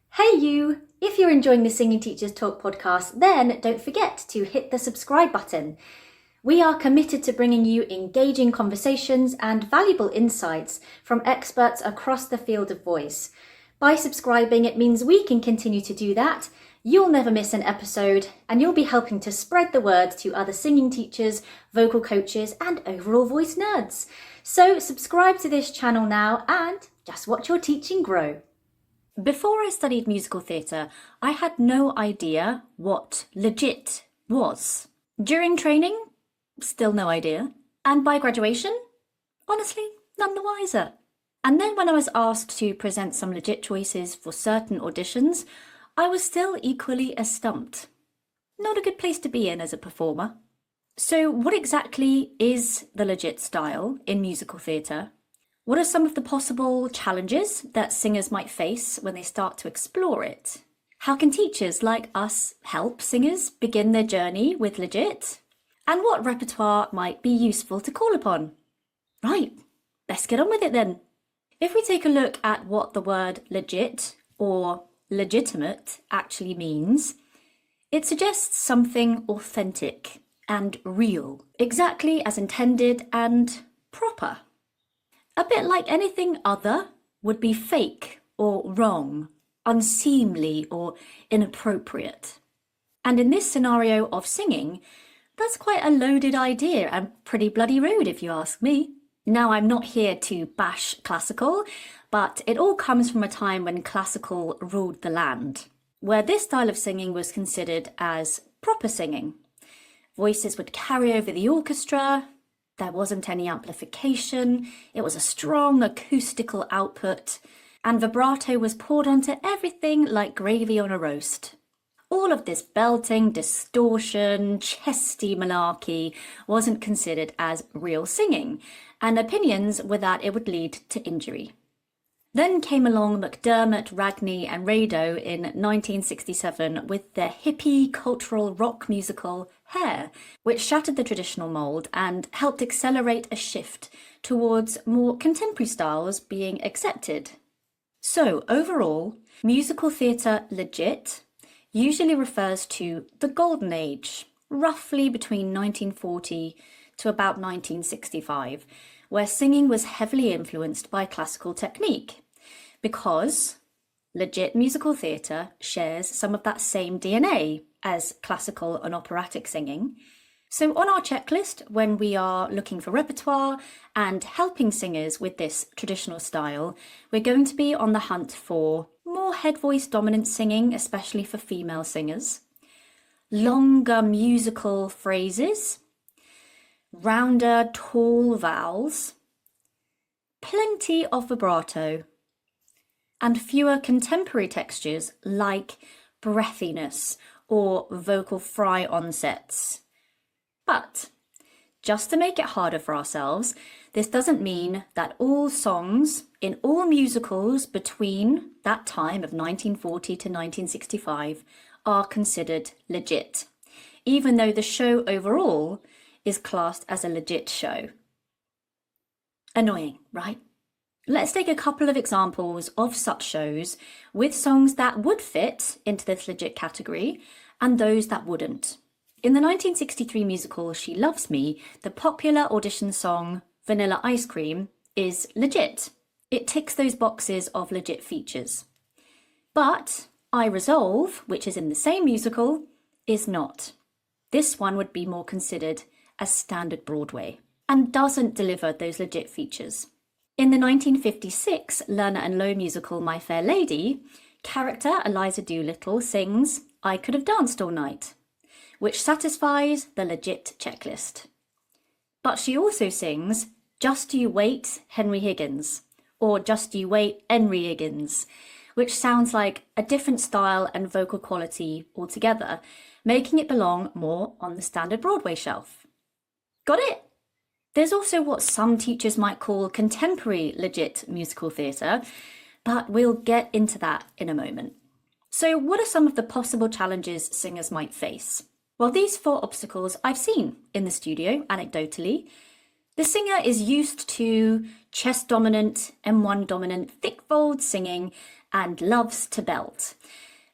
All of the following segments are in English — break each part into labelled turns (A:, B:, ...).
A: Hey you! If you're enjoying the Singing Teachers Talk podcast, then don't forget to hit the subscribe button. We are committed to bringing you engaging conversations and valuable insights from experts across the field of voice. By subscribing, it means we can continue to do that. You'll never miss an episode, and you'll be helping to spread the word to other singing teachers, vocal coaches, and overall voice nerds. So subscribe to this channel now and just watch your teaching grow. Before I studied musical theatre, I had no idea what legit was. During training, still no idea. And by graduation, honestly, none the wiser. And then when I was asked to present some legit choices for certain auditions, I was still equally as stumped. Not a good place to be in as a performer. So what exactly is the legit style in musical theatre? What are some of the possible challenges that singers might face when they start to explore it? How can teachers like us help singers begin their journey with legit? And what repertoire might be useful to call upon? Right, let's get on with it then. If we take a look at what the word legit or legitimate actually means, it suggests something authentic and real, exactly as intended and proper. A bit like anything other would be fake or wrong, unseemly or inappropriate. And in this scenario of singing, that's quite a loaded idea and pretty bloody rude if you ask me. Now, I'm not here to bash classical, but it all comes from a time when classical ruled the land, where this style of singing was considered as proper singing. Voices would carry over the orchestra. There wasn't any amplification, it was a strong acoustical output, and vibrato was poured onto everything like gravy on a roast. All of this belting, distortion, chesty malarkey wasn't considered as real singing, and opinions were that it would lead to injury. Then came along McDermott, Ragney and Rado in 1967 with their hippie cultural rock musical Hair, which shattered the traditional mould and helped accelerate a shift towards more contemporary styles being accepted. So overall, musical theatre legit usually refers to the golden age, roughly between 1940 to about 1965, where singing was heavily influenced by classical technique. Because legit musical theatre shares some of that same DNA as classical and operatic singing. So on our checklist, when we are looking for repertoire and helping singers with this traditional style, we're going to be on the hunt for more head voice dominant singing, especially for female singers, longer musical phrases, rounder tall vowels, plenty of vibrato, and fewer contemporary textures like breathiness or vocal fry onsets. But just to make it harder for ourselves, this doesn't mean that all songs in all musicals between that time of 1940 to 1965 are considered legit, even though the show overall is classed as a legit show. Annoying, right? Let's take a couple of examples of such shows with songs that would fit into this legit category and those that wouldn't. In the 1963 musical She Loves Me, the popular audition song Vanilla Ice Cream is legit. It ticks those boxes of legit features. But I Resolve, which is in the same musical, is not. This one would be more considered as standard Broadway and doesn't deliver those legit features. In the 1956 Lerner and Loewe musical My Fair Lady, character Eliza Doolittle sings I Could Have Danced All Night, which satisfies the legit checklist. But she also sings Just You Wait, Henry Higgins, or Just You Wait, Henry Higgins, which sounds like a different style and vocal quality altogether, making it belong more on the standard Broadway shelf. Got it? There's also what some teachers might call contemporary legit musical theatre, but we'll get into that in a moment. So what are some of the possible challenges singers might face? Well, these 4 obstacles I've seen in the studio, anecdotally. The singer is used to chest dominant, M1 dominant, thick fold singing and loves to belt.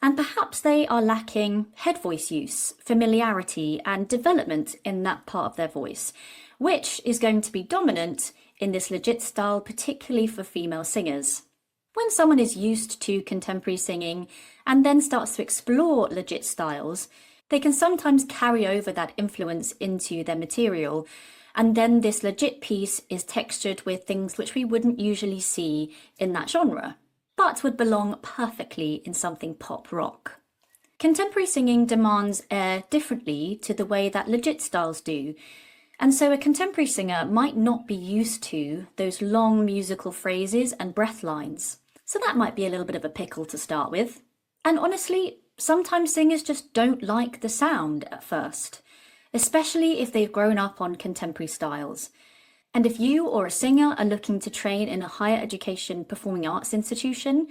A: And perhaps they are lacking head voice use, familiarity and development in that part of their voice, which is going to be dominant in this legit style, particularly for female singers. When someone is used to contemporary singing and then starts to explore legit styles, they can sometimes carry over that influence into their material, and then this legit piece is textured with things which we wouldn't usually see in that genre, but would belong perfectly in something pop rock. Contemporary singing demands air differently to the way that legit styles do, and so a contemporary singer might not be used to those long musical phrases and breath lines. So that might be a little bit of a pickle to start with. And honestly, sometimes singers just don't like the sound at first, especially if they've grown up on contemporary styles. And if you or a singer are looking to train in a higher education performing arts institution,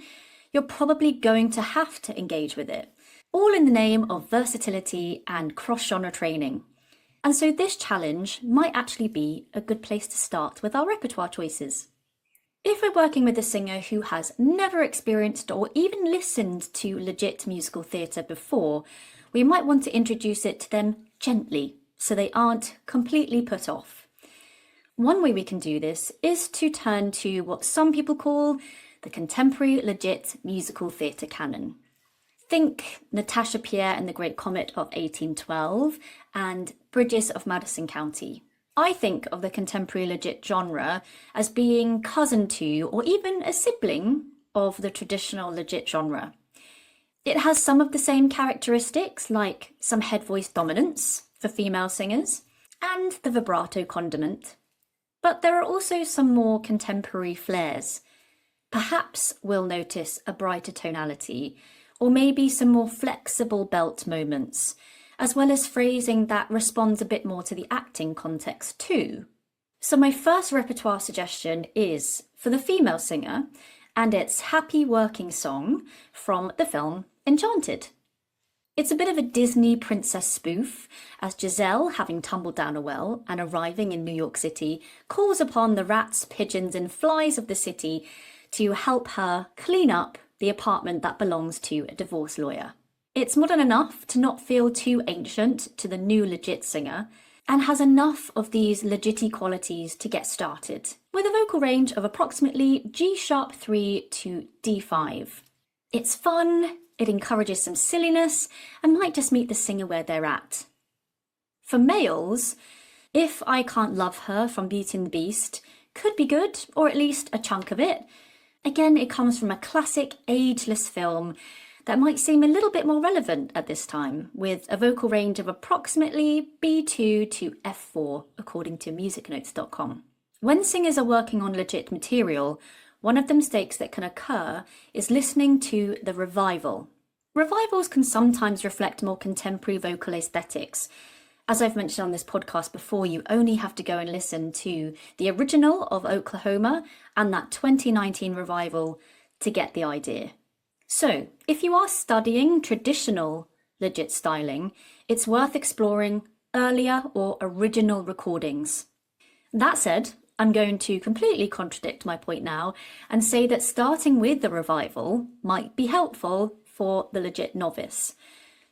A: you're probably going to have to engage with it, all in the name of versatility and cross-genre training. And so this challenge might actually be a good place to start with our repertoire choices. If we're working with a singer who has never experienced or even listened to legit musical theatre before, we might want to introduce it to them gently so they aren't completely put off. One way we can do this is to turn to what some people call the contemporary legit musical theatre canon. Think Natasha Pierre and the Great Comet of 1812 and Bridges of Madison County. I think of the contemporary legit genre as being cousin to, or even a sibling of, the traditional legit genre. It has some of the same characteristics, like some head voice dominance for female singers, and the vibrato condiment. But there are also some more contemporary flares. Perhaps we'll notice a brighter tonality, or maybe some more flexible belt moments, as well as phrasing that responds a bit more to the acting context too. So my first repertoire suggestion is for the female singer, and it's Happy Working Song from the film Enchanted. It's a bit of a Disney princess spoof, as Giselle, having tumbled down a well and arriving in New York City, calls upon the rats, pigeons and flies of the city to help her clean up the apartment that belongs to a divorce lawyer. It's modern enough to not feel too ancient to the new legit singer, and has enough of these legit qualities to get started, with a vocal range of approximately G♯3 to D5. It's fun, it encourages some silliness, and might just meet the singer where they're at. For males, If I Can't Love Her from Beauty and the Beast could be good, or at least a chunk of it. Again, it comes from a classic, ageless film that might seem a little bit more relevant at this time, with a vocal range of approximately B2 to F4, according to musicnotes.com. When singers are working on legit material, one of the mistakes that can occur is listening to the revival. Revivals can sometimes reflect more contemporary vocal aesthetics. As I've mentioned on this podcast before, you only have to go and listen to the original of Oklahoma and that 2019 revival to get the idea. So, if you are studying traditional legit styling, it's worth exploring earlier or original recordings. That said, I'm going to completely contradict my point now and say that starting with the revival might be helpful for the legit novice.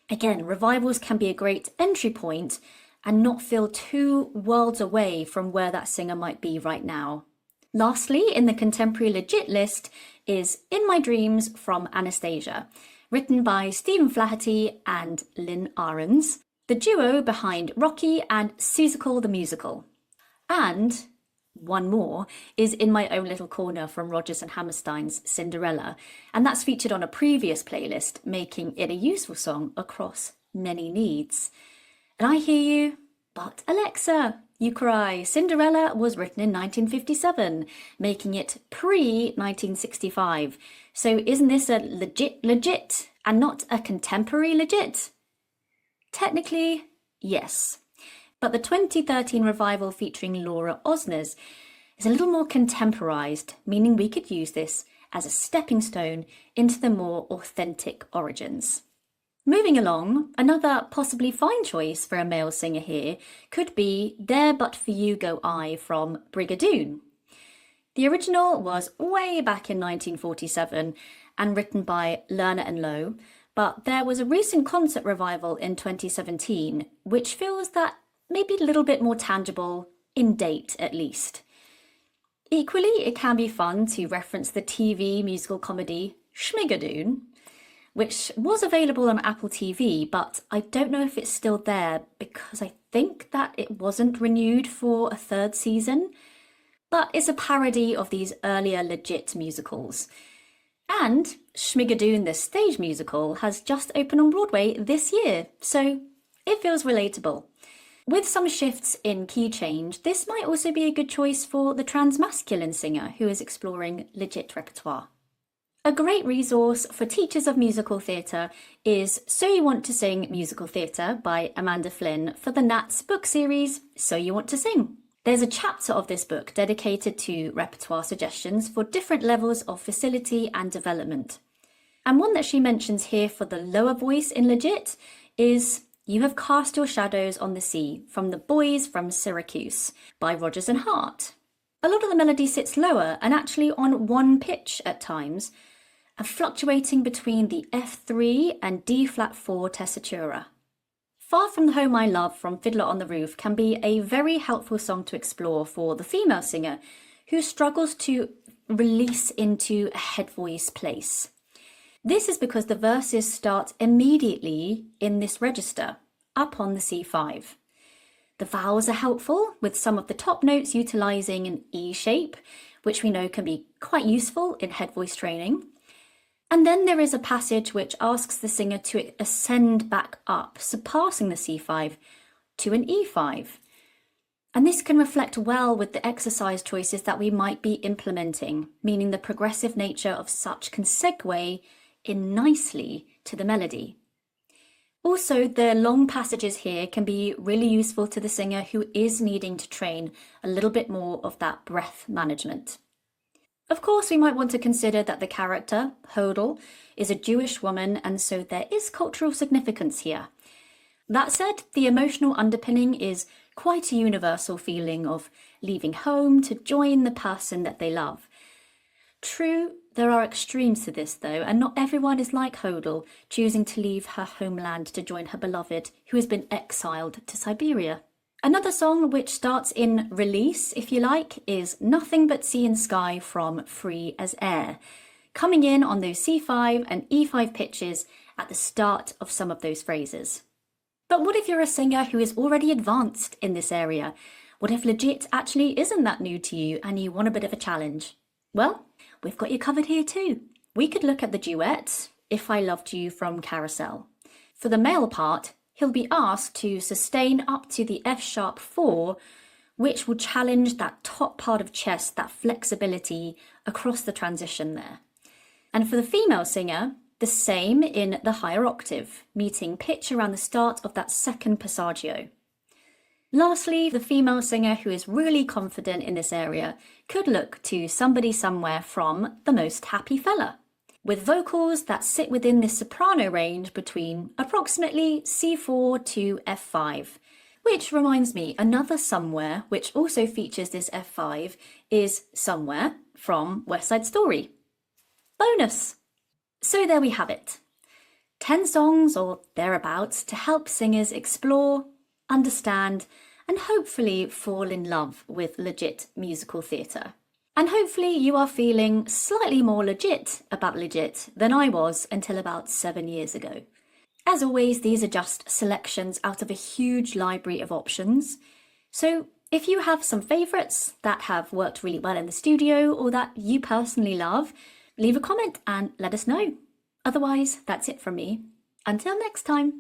A: Again, revivals can be a great entry point and not feel too worlds away from where that singer might be right now. Lastly, in the contemporary legit list is In My Dreams from Anastasia, written by Stephen Flaherty and Lynn Ahrens, the duo behind Rocky and Seussical the Musical. And one more is In My Own Little Corner from Rodgers and Hammerstein's Cinderella, and that's featured on a previous playlist, making it a useful song across many needs. And I hear you, but Alexa, you cry, Cinderella was written in 1957, making it pre-1965. So isn't this a legit and not a contemporary legit? Technically, yes. But the 2013 revival featuring Laura Osnes is a little more contemporized, meaning we could use this as a stepping stone into the more authentic origins. Moving along, another possibly fine choice for a male singer here could be There But For You Go I from Brigadoon. The original was way back in 1947 and written by Lerner and Lowe, but there was a recent concert revival in 2017, which feels that maybe a little bit more tangible, in date at least. Equally, it can be fun to reference the TV musical comedy Schmigadoon, which was available on Apple TV, but I don't know if it's still there because I think that it wasn't renewed for a third season. But it's a parody of these earlier legit musicals. And Schmigadoon, the stage musical, has just opened on Broadway this year, so it feels relatable. With some shifts in key change, this might also be a good choice for the transmasculine singer who is exploring legit repertoire. A great resource for teachers of musical theatre is So You Want to Sing Musical Theatre by Amanda Flynn for the Nats book series So You Want to Sing. There's a chapter of this book dedicated to repertoire suggestions for different levels of facility and development. And one that she mentions here for the lower voice in legit is You Have Cast Your Shadows on the Sea from The Boys from Syracuse by Rodgers and Hart. A lot of the melody sits lower and actually on one pitch at times, and fluctuating between the F3 and D-flat 4 tessitura. Far From the Home I Love from Fiddler on the Roof can be a very helpful song to explore for the female singer who struggles to release into a head voice place. This is because the verses start immediately in this register, up on the C5. The vowels are helpful, with some of the top notes utilising an E shape, which we know can be quite useful in head voice training. And then there is a passage which asks the singer to ascend back up, surpassing the C5 to an E5. And this can reflect well with the exercise choices that we might be implementing, meaning the progressive nature of such can segue in nicely to the melody. Also, the long passages here can be really useful to the singer who is needing to train a little bit more of that breath management. Of course, we might want to consider that the character, Hodel, is a Jewish woman, and so there is cultural significance here. That said, the emotional underpinning is quite a universal feeling of leaving home to join the person that they love. True, there are extremes to this though, and not everyone is like Hodel, choosing to leave her homeland to join her beloved, who has been exiled to Siberia. Another song which starts in release, if you like, is Nothing But Sea and Sky from Free as Air, coming in on those C5 and E5 pitches at the start of some of those phrases. But what if you're a singer who is already advanced in this area? What if legit actually isn't that new to you and you want a bit of a challenge? Well, we've got you covered here too. We could look at the duet, If I Loved You from Carousel. For the male part, he'll be asked to sustain up to the F-sharp 4, which will challenge that top part of chest, that flexibility across the transition there. And for the female singer, the same in the higher octave, meeting pitch around the start of that second passaggio. Lastly, the female singer who is really confident in this area could look to Somebody Somewhere from The Most Happy Fella, with vocals that sit within this soprano range between approximately C4 to F5. Which reminds me, another Somewhere, which also features this F5, is Somewhere from West Side Story. Bonus! So there we have it. 10 songs or thereabouts to help singers explore, understand, and hopefully fall in love with legit musical theatre. And hopefully you are feeling slightly more legit about legit than I was until about 7 years ago. As always, these are just selections out of a huge library of options. So if you have some favourites that have worked really well in the studio or that you personally love, leave a comment and let us know. Otherwise, that's it from me. Until next time.